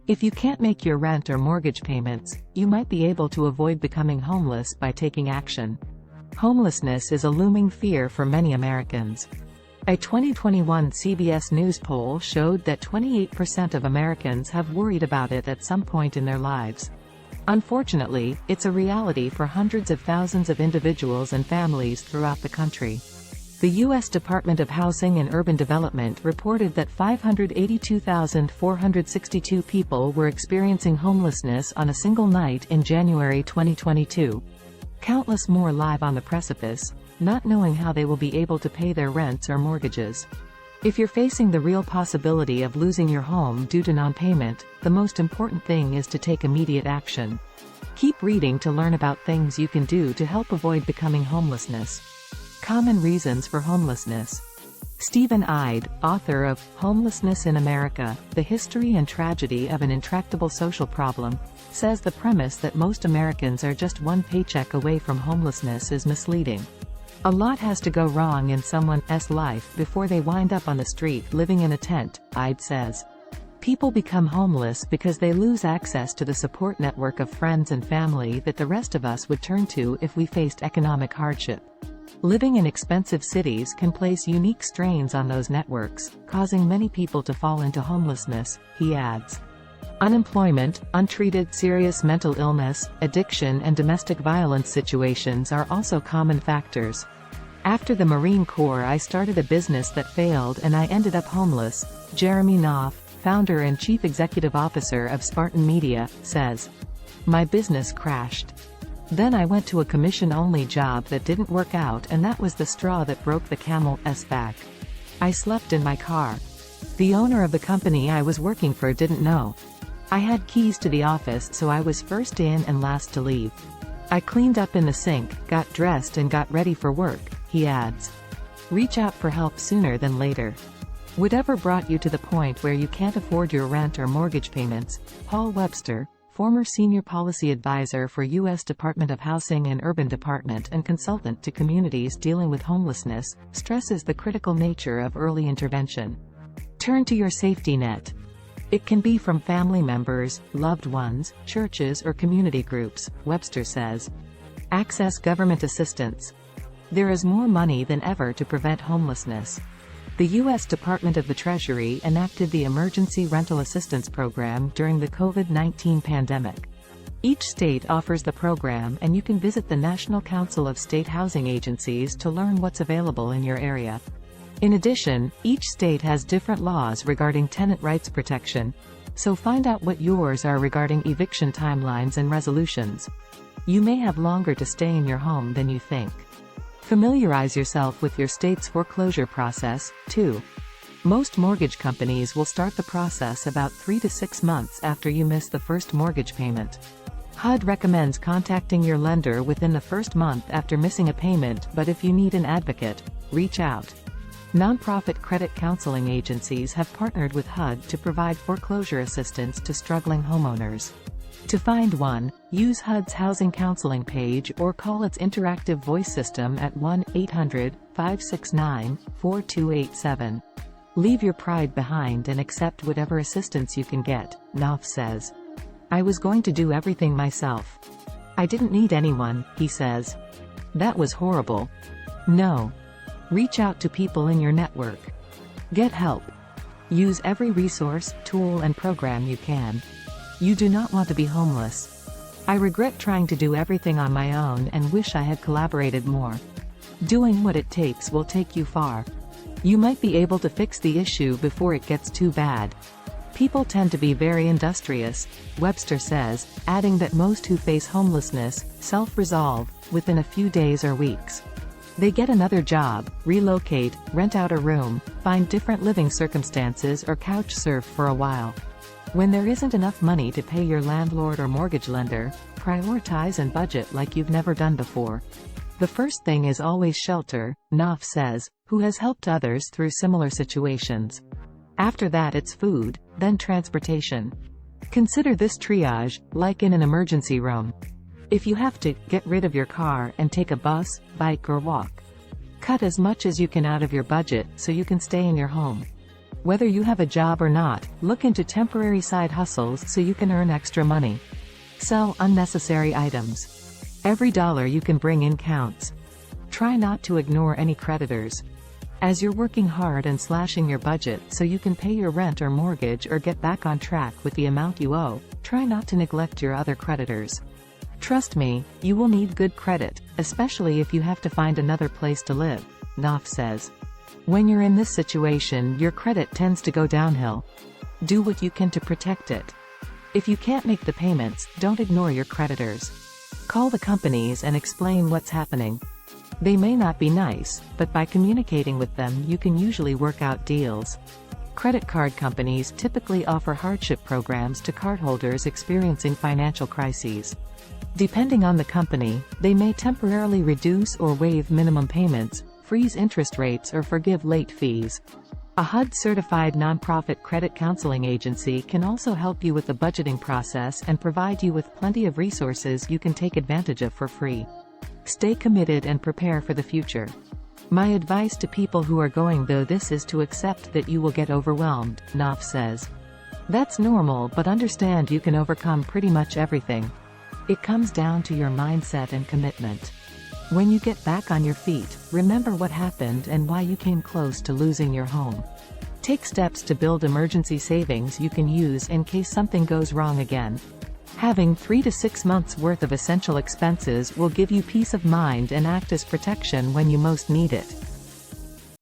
If you can't make your rent or mortgage payments, you might be able to avoid becoming homeless by taking action. Homelessness is a looming fear for many Americans. A 2021 CBS News poll showed that 28% of Americans have worried about it at some point in their lives. Unfortunately, it's a reality for hundreds of thousands of individuals and families throughout the country. The U.S. Department of Housing and Urban Development reported that 582,462 people were experiencing homelessness on a single night in January 2022. Countless more live on the precipice, not knowing how they will be able to pay their rents or mortgages. If you're facing the real possibility of losing your home due to non-payment, the most important thing is to take immediate action. Keep reading to learn about things you can do to help avoid becoming homelessness. Common reasons for homelessness. Stephen Ide, author of Homelessness in America, The History and Tragedy of an Intractable Social Problem, says the premise that most Americans are just one paycheck away from homelessness is misleading. A lot has to go wrong in someone's life before they wind up on the street living in a tent, Ide says. People become homeless because they lose access to the support network of friends and family that the rest of us would turn to if we faced economic hardship. Living in expensive cities can place unique strains on those networks, causing many people to fall into homelessness, he adds. Unemployment, untreated serious mental illness, addiction and domestic violence situations are also common factors. After the Marine Corps I started a business that failed and I ended up homeless, Jeremy Knopf, founder and chief executive officer of Spartan Media, says. My business crashed. Then I went to a commission-only job that didn't work out and that was the straw that broke the camel's back. I slept in my car. The owner of the company I was working for didn't know. I had keys to the office so I was first in and last to leave. I cleaned up in the sink, got dressed and got ready for work, he adds. Reach out for help sooner than later. Whatever brought you to the point where you can't afford your rent or mortgage payments, Paul Webster, former senior policy advisor for U.S. Department of Housing and Urban Department and consultant to communities dealing with homelessness, stresses the critical nature of early intervention. Turn to your safety net. It can be from family members, loved ones, churches or community groups, Webster says. Access government assistance. There is more money than ever to prevent homelessness. The U.S. Department of the Treasury enacted the Emergency Rental Assistance Program during the COVID-19 pandemic. Each state offers the program and you can visit the National Council of State Housing Agencies to learn what's available in your area. In addition, each state has different laws regarding tenant rights protection, so find out what yours are regarding eviction timelines and resolutions. You may have longer to stay in your home than you think. Familiarize yourself with your state's foreclosure process, too. Most mortgage companies will start the process about 3 to 6 months after you miss the first mortgage payment. HUD recommends contacting your lender within the first month after missing a payment, but if you need an advocate, reach out. Nonprofit credit counseling agencies have partnered with HUD to provide foreclosure assistance to struggling homeowners. To find one, use HUD's housing counseling page or call its interactive voice system at 1-800-569-4287. Leave your pride behind and accept whatever assistance you can get, Knopf says. I was going to do everything myself. I didn't need anyone, he says. That was horrible. No. Reach out to people in your network. Get help. Use every resource, tool and program you can. You do not want to be homeless. I regret trying to do everything on my own and wish I had collaborated more. Doing what it takes will take you far. You might be able to fix the issue before it gets too bad. People tend to be very industrious, Webster says, adding that most who face homelessness self-resolve within a few days or weeks. They get another job, relocate, rent out a room, find different living circumstances or couch surf for a while. When there isn't enough money to pay your landlord or mortgage lender, prioritize and budget like you've never done before. The first thing is always shelter, Knopf says, who has helped others through similar situations. After that it's food, then transportation. Consider this triage, like in an emergency room. If you have to, get rid of your car and take a bus, bike or walk. Cut as much as you can out of your budget so you can stay in your home. Whether you have a job or not, look into temporary side hustles so you can earn extra money. Sell unnecessary items. Every dollar you can bring in counts. Try not to ignore any creditors. As you're working hard and slashing your budget so you can pay your rent or mortgage or get back on track with the amount you owe, try not to neglect your other creditors. Trust me, you will need good credit, especially if you have to find another place to live, Knopf says. When you're in this situation, your credit tends to go downhill. Do what you can to protect it. If you can't make the payments, don't ignore your creditors. Call the companies and explain what's happening. They may not be nice, but by communicating with them you can usually work out deals. Credit card companies typically offer hardship programs to cardholders experiencing financial crises. Depending on the company, they may temporarily reduce or waive minimum payments, freeze interest rates or forgive late fees. A HUD-certified nonprofit credit counseling agency can also help you with the budgeting process and provide you with plenty of resources you can take advantage of for free. Stay committed and prepare for the future. My advice to people who are going through this is to accept that you will get overwhelmed, Knopf says. That's normal, but understand you can overcome pretty much everything. It comes down to your mindset and commitment. When you get back on your feet, remember what happened and why you came close to losing your home. Take steps to build emergency savings you can use in case something goes wrong again. Having 3 to 6 months worth of essential expenses will give you peace of mind and act as protection when you most need it.